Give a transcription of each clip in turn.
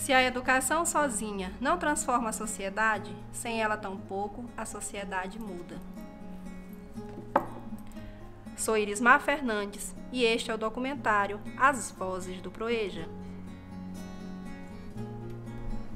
Se a educação sozinha não transforma a sociedade, sem ela tampouco a sociedade muda. Sou Irismar Fernandes e este é o documentário As Vozes do Proeja.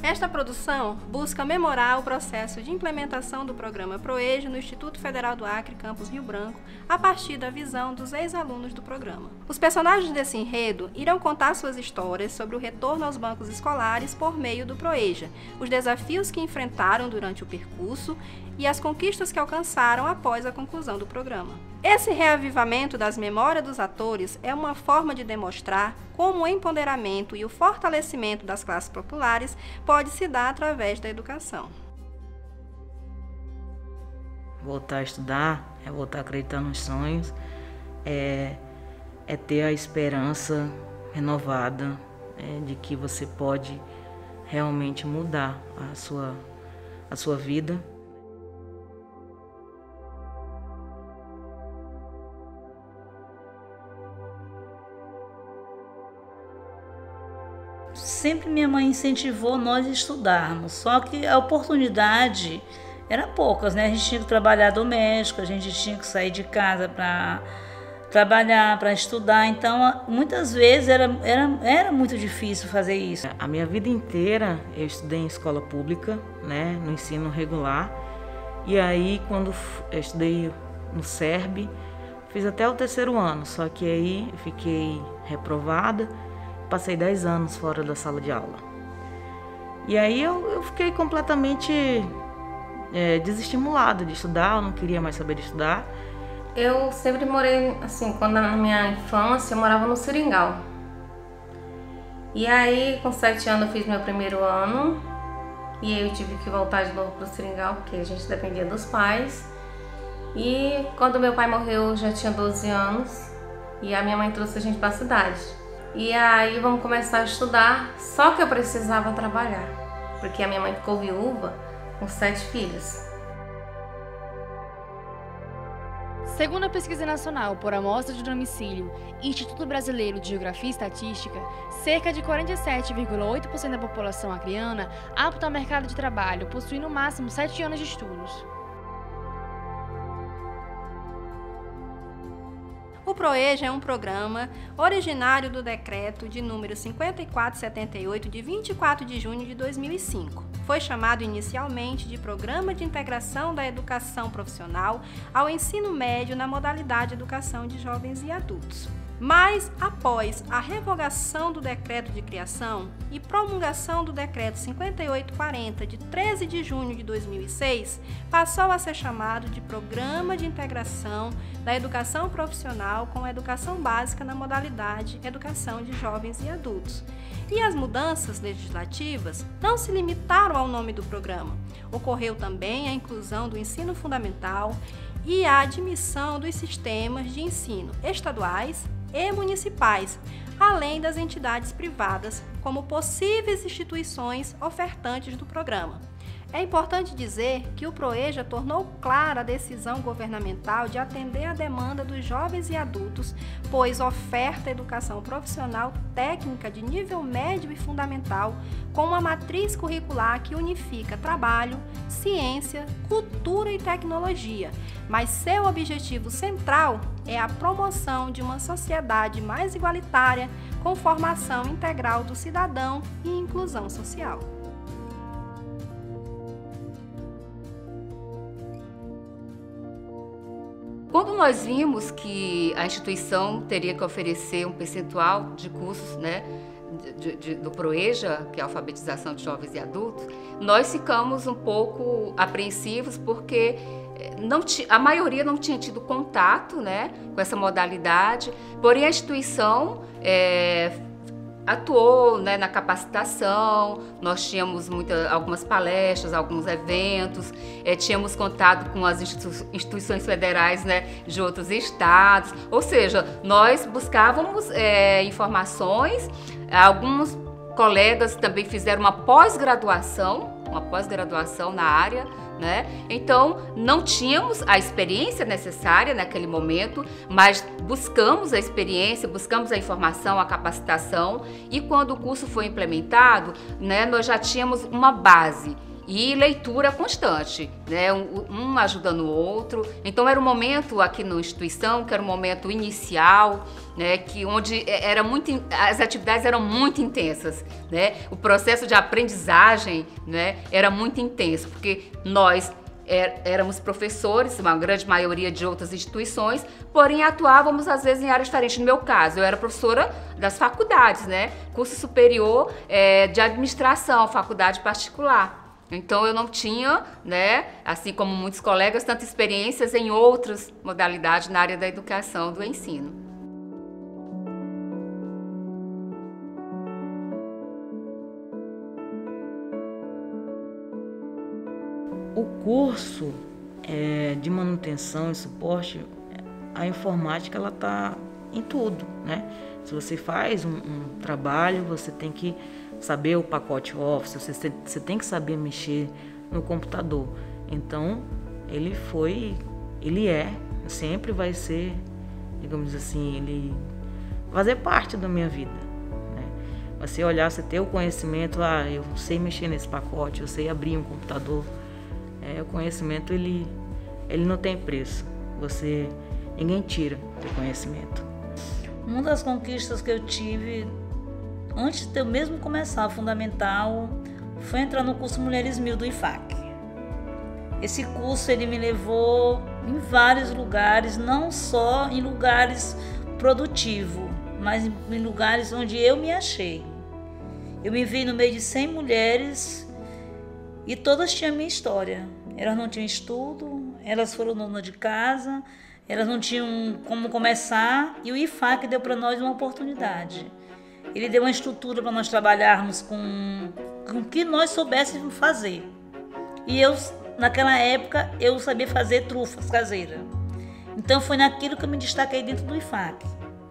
Esta produção busca memorar o processo de implementação do programa Proeja no Instituto Federal do Acre, campus Rio Branco, a partir da visão dos ex-alunos do programa. Os personagens desse enredo irão contar suas histórias sobre o retorno aos bancos escolares por meio do Proeja, os desafios que enfrentaram durante o percurso e as conquistas que alcançaram após a conclusão do programa. Esse reavivamento das memórias dos atores é uma forma de demonstrar como o empoderamento e o fortalecimento das classes populares pode se dar através da educação. Voltar a estudar é voltar a acreditar nos sonhos, é ter a esperança renovada de que você pode realmente mudar a sua vida. Sempre minha mãe incentivou nós a estudarmos, só que a oportunidade era poucas, né? A gente tinha que trabalhar doméstico, a gente tinha que sair de casa para trabalhar, para estudar, então muitas vezes era muito difícil fazer isso. A minha vida inteira eu estudei em escola pública, né, no ensino regular, e aí quando eu estudei no SERB, fiz até o 3º ano, só que aí fiquei reprovada. Passei 10 anos fora da sala de aula. E aí eu fiquei completamente desestimulada de estudar, eu não queria mais saber de estudar. Eu sempre morei, assim, quando na minha infância, eu morava no Seringal. E aí, com 7 anos, eu fiz meu 1º ano. E aí eu tive que voltar de novo pro Seringal, porque a gente dependia dos pais. E quando meu pai morreu, eu já tinha 12 anos. E a minha mãe trouxe a gente pra cidade. E aí vamos começar a estudar, só que eu precisava trabalhar, porque a minha mãe ficou viúva com 7 filhos. Segundo a Pesquisa Nacional por Amostra de Domicílio e Instituto Brasileiro de Geografia e Estatística, cerca de 47,8% da população acreana apta ao mercado de trabalho possui no máximo 7 anos de estudos. O Proeja é um programa originário do decreto de número 5478 de 24 de junho de 2005. Foi chamado inicialmente de Programa de Integração da Educação Profissional ao Ensino Médio na modalidade Educação de Jovens e Adultos. Mas, após a revogação do decreto de criação e promulgação do decreto 5840 de 13 de junho de 2006, passou a ser chamado de Programa de Integração da Educação Profissional com a Educação Básica na modalidade Educação de Jovens e Adultos. E as mudanças legislativas não se limitaram ao nome do programa. Ocorreu também a inclusão do ensino fundamental e a admissão dos sistemas de ensino estaduais e municipais, além das entidades privadas, como possíveis instituições ofertantes do programa. É importante dizer que o Proeja tornou clara a decisão governamental de atender a demanda dos jovens e adultos, pois oferta educação profissional técnica de nível médio e fundamental, com uma matriz curricular que unifica trabalho, ciência, cultura e tecnologia, mas seu objetivo central é a promoção de uma sociedade mais igualitária, com formação integral do cidadão e inclusão social. Quando nós vimos que a instituição teria que oferecer um percentual de cursos, né, do Proeja, que é a alfabetização de jovens e adultos, nós ficamos um pouco apreensivos porque a maioria não tinha tido contato, né, com essa modalidade, porém a instituição atuou, né, na capacitação, nós tínhamos algumas palestras, alguns eventos, tínhamos contato com as instituições federais, né, de outros estados, ou seja, nós buscávamos informações. Alguns colegas também fizeram uma pós-graduação na área, né? Então, não tínhamos a experiência necessária naquele momento, mas buscamos a experiência, buscamos a informação, a capacitação, e quando o curso foi implementado, né, nós já tínhamos uma base e leitura constante, né? Um ajudando o outro. Então era um momento aqui na instituição, que era um momento inicial, né? Onde as atividades eram muito intensas, né? O processo de aprendizagem, né, era muito intenso, porque nós éramos professores, uma grande maioria de outras instituições, porém atuávamos às vezes em áreas diferentes. No meu caso, eu era professora das faculdades, né? Curso superior de administração, faculdade particular. Então eu não tinha, né, assim como muitos colegas, tantas experiências em outras modalidades na área da educação, do ensino. O curso de manutenção e suporte, a informática, ela está em tudo, né? Se você faz um trabalho, você tem que saber o pacote Office, você tem que saber mexer no computador. Então, sempre vai ser, digamos assim, ele fazer parte da minha vida, né? Você olhar, você ter o conhecimento, eu sei mexer nesse pacote, eu sei abrir um computador. O conhecimento, ele não tem preço. Ninguém tira o conhecimento. Uma das conquistas que eu tive antes de eu mesmo começar o fundamental foi entrar no curso Mulheres 1000 do IFAC. Esse curso ele me levou em vários lugares, não só em lugares produtivos, mas em lugares onde eu me achei. Eu me vi no meio de 100 mulheres e todas tinham a minha história. Elas não tinham estudo, elas foram donas de casa, elas não tinham como começar, e o IFAC deu para nós uma oportunidade. Ele deu uma estrutura para nós trabalharmos com o que nós soubéssemos fazer. E naquela época, eu sabia fazer trufas caseiras. Então foi naquilo que eu me destaquei dentro do IFAC,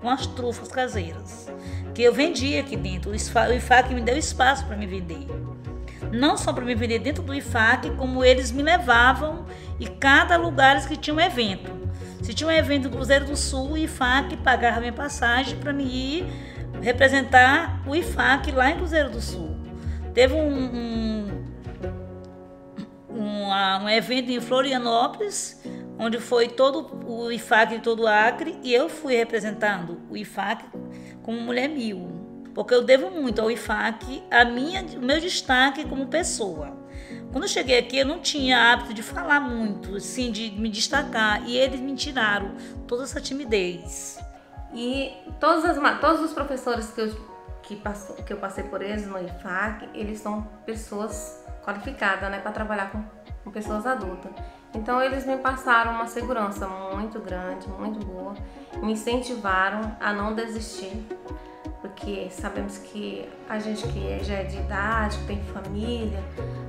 com as trufas caseiras, que eu vendia aqui dentro. O IFAC me deu espaço para me vender. Não só para me vender dentro do IFAC, como eles me levavam em cada lugar que tinha um evento. Se tinha um evento no Cruzeiro do Sul, o IFAC pagava minha passagem para me ir representar o IFAC lá em Cruzeiro do Sul. Teve um evento em Florianópolis, onde foi todo o IFAC de todo o Acre, e eu fui representando o IFAC como Mulher 1000, porque eu devo muito ao IFAC o meu destaque como pessoa. Quando eu cheguei aqui, eu não tinha hábito de falar muito, assim, de me destacar, e eles me tiraram toda essa timidez. E todos os professores que eu passei por eles no IFAC, eles são pessoas qualificadas, né, para trabalhar com pessoas adultas. Então eles me passaram uma segurança muito grande, muito boa, me incentivaram a não desistir, porque sabemos que a gente que já é de idade, que tem família,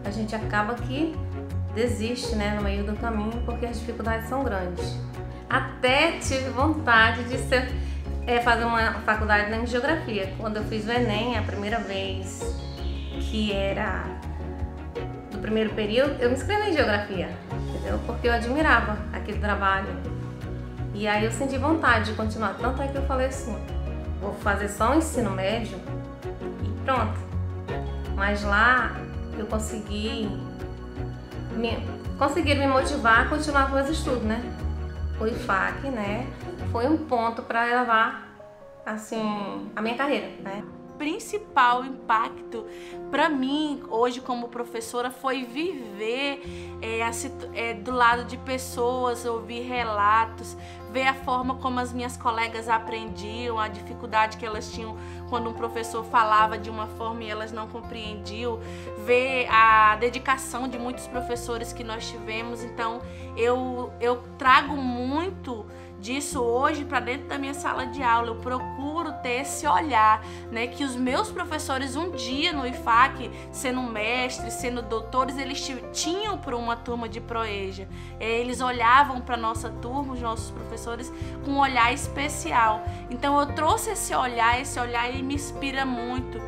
a gente acaba que desiste, né, no meio do caminho, porque as dificuldades são grandes. Até tive vontade de fazer uma faculdade em Geografia. Quando eu fiz o Enem, a primeira vez, que era do primeiro período, eu me inscrevi em Geografia, entendeu? Porque eu admirava aquele trabalho. E aí eu senti vontade de continuar. Tanto é que eu falei assim, vou fazer só o ensino médio e pronto. Mas lá eu consegui me motivar a continuar com meus estudos, né? O IFAC, né, foi um ponto para elevar, assim, a minha carreira, né? O principal impacto para mim hoje como professora foi viver do lado de pessoas, ouvir relatos, ver a forma como as minhas colegas aprendiam, a dificuldade que elas tinham quando um professor falava de uma forma e elas não compreendiam, ver a dedicação de muitos professores que nós tivemos. Então eu trago muito disso hoje para dentro da minha sala de aula. Eu procuro ter esse olhar, né, que os meus professores um dia no IFAC, sendo mestres, sendo doutores, eles tinham para uma turma de Proeja. Eles olhavam para nossa turma, os nossos professores, com um olhar especial. Então eu trouxe esse olhar ele me inspira muito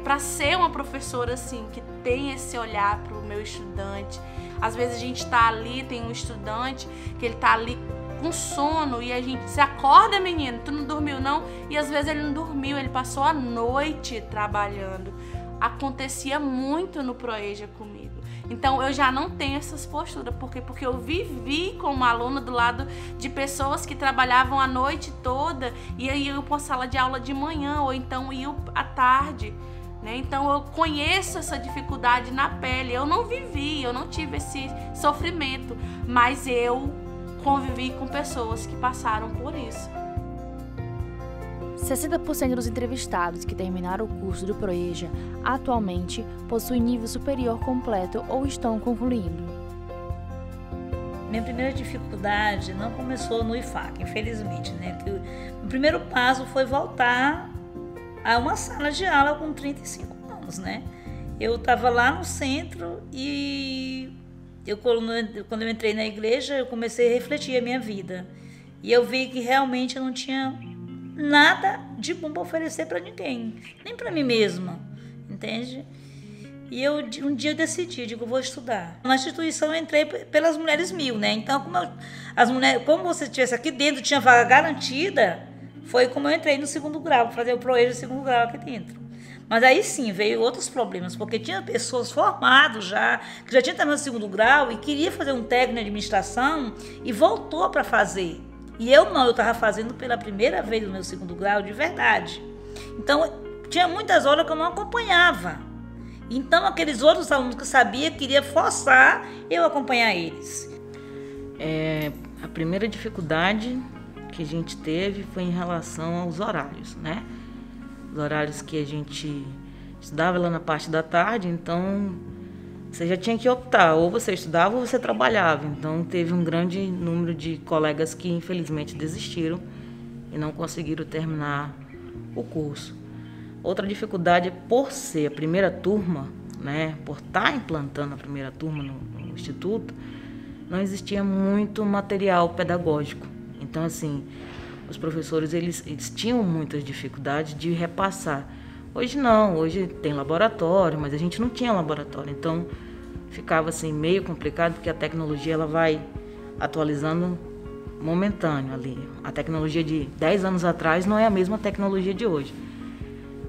para ser uma professora assim, que tem esse olhar para o meu estudante, Às vezes a gente está ali, tem um estudante que ele está ali com sono e a gente se acorda, menino, tu não dormiu não? E às vezes ele não dormiu, ele passou a noite trabalhando. Acontecia muito no Proeja comigo. Então eu já não tenho essas posturas, porque eu vivi como aluna do lado de pessoas que trabalhavam a noite toda e aí eu para a sala de aula de manhã ou então ia à tarde, né? Então eu conheço essa dificuldade na pele. Eu não vivi, eu não tive esse sofrimento, mas eu convivi com pessoas que passaram por isso. 60% dos entrevistados que terminaram o curso do Proeja atualmente possuem nível superior completo ou estão concluindo. Minha primeira dificuldade não começou no IFAC, infelizmente, né? O primeiro passo foi voltar a uma sala de aula com 35 anos, né? Eu estava lá no centro e quando eu entrei na igreja, eu comecei a refletir a minha vida. E eu vi que realmente eu não tinha nada de bom para oferecer para ninguém, nem para mim mesma, entende? E um dia eu decidi, eu vou estudar. Na instituição eu entrei pelas Mulheres 1000, né? Então, como você estivesse aqui dentro, tinha vaga garantida, foi como eu entrei no segundo grau, fazer o Proeja de segundo grau aqui dentro. Mas aí sim, veio outros problemas, porque tinha pessoas formadas já, que já tinham terminado o segundo grau e queria fazer um técnico de administração e voltou para fazer. E eu estava fazendo pela primeira vez no meu segundo grau de verdade. Então, tinha muitas horas que eu não acompanhava. Então, aqueles outros alunos que eu sabia, queria forçar eu acompanhar eles. A primeira dificuldade que a gente teve foi em relação aos horários, né? Os horários que a gente estudava lá na parte da tarde, então você já tinha que optar, ou você estudava ou você trabalhava. Então teve um grande número de colegas que infelizmente desistiram e não conseguiram terminar o curso. Outra dificuldade é por ser a primeira turma, né, por estar implantando a primeira turma no instituto, não existia muito material pedagógico. Então assim, os professores eles tinham muitas dificuldades de repassar. Hoje não, hoje tem laboratório, mas a gente não tinha laboratório, então ficava assim meio complicado, porque a tecnologia ela vai atualizando momentâneo ali. A tecnologia de 10 anos atrás não é a mesma tecnologia de hoje.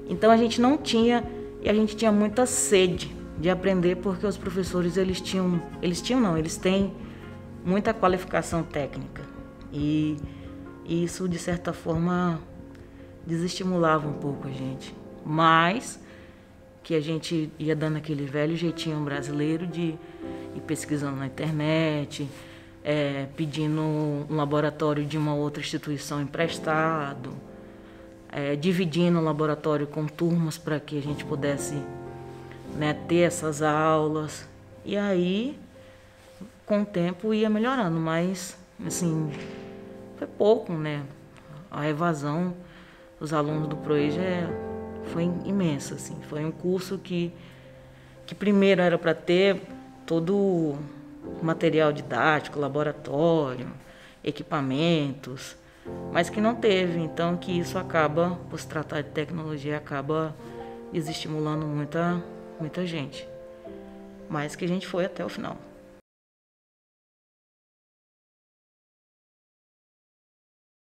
Então a gente não tinha, e a gente tinha muita sede de aprender, porque os professores eles têm muita qualificação técnica. E isso de certa forma desestimulava um pouco a gente. Mas que a gente ia dando aquele velho jeitinho brasileiro de ir pesquisando na internet, pedindo um laboratório de uma outra instituição emprestado, dividindo o laboratório com turmas para que a gente pudesse, né, ter essas aulas. E aí, com o tempo, ia melhorando, mas assim, foi pouco, né? A evasão dos alunos do Proeja foi imensa, assim. Foi um curso que primeiro era para ter todo o material didático, laboratório, equipamentos, mas que não teve. Então, que isso acaba, por se tratar de tecnologia, acaba desestimulando muita gente. Mas que a gente foi até o final.